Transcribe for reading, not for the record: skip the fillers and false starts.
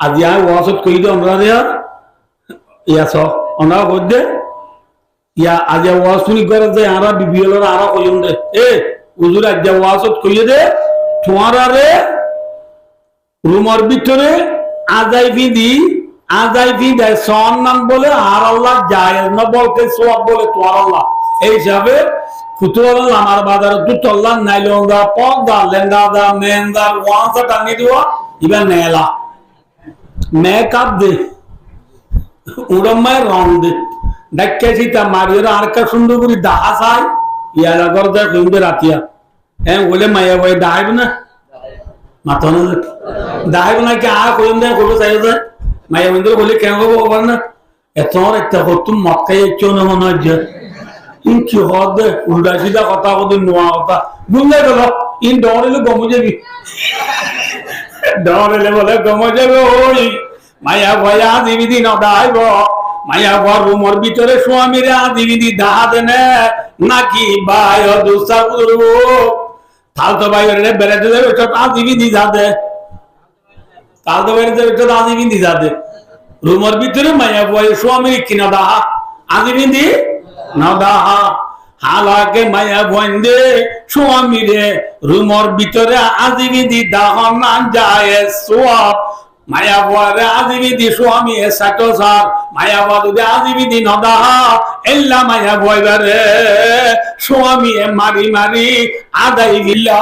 আজি আয় ওয়াসত কই দে আমরা রে ইয়াস আমরা কইদে ইয়া আজি ওয়াস শুনি করে যে আরা বিবিএলর আরা কইম দে এ হুজুর আজ ওয়াসত কই দে তোমারা রে রুমের ভিতরে আজাই ফি সন নাম বলে আর আল্লাহ জায়েজ না বলতে সওয়াব বলে তোমার আল্লাহ এই হিসাবে কুতুল আমার বাজার তো আল্লাহ নাইলঙ্গা পগা লেঙ্গা দা মেন্দা ওয়াসা টানি দিও ইবা নেলা মেকআপ দে উড়মায় রং দে ডাক্কে সীতা মারিয়ে আর কা সুন্দর করে দাহা চাই ইয়ালা কর দে সুন্দর রাতিয়া হ্যাঁ বলে মায়া ভাই দাইব না মাথা না দাইব না কি আর কইম দে কইবে চাই দে মায়া বন্ধু বলে কেন গো বাবা না এত একটা তুমি মক্কায় চো না মনে হয় ইন কি হবে উল্টা সিধা কথা কদিন নোয়া কথা বুঝলে গেল ইন ডরেলে গমে যাবি ডরেলে বলে গমে যাবে ওই মায়া ভয়া দিবিদি নদাইব মায়া ভর রুমর ভিতরে স্বামীরে দিবিদি দাহা দেনে নাকি ভাই দুসা করব ফালতু ভাই রে বেড়াতে যাবে তো দিবিদি যাবে ফালতু বেড়াতে তো দিবিদি যাবে রুমর ভিতরে মায়া ভয় স্বামীর কিনা দাহা দিবিদি নদাহা হালাকে মায়া বন্দে স্বামীরে রুমর ভিতরে দিবিদি দাহ না যায় সওয়াব মায়া বরে আদিবিদি স্বামী সাটো সার মায়া বদে আদিবিদি নদাহা এল্লা মায়া বয়বারে স্বামী মারি আদাই দিল্লা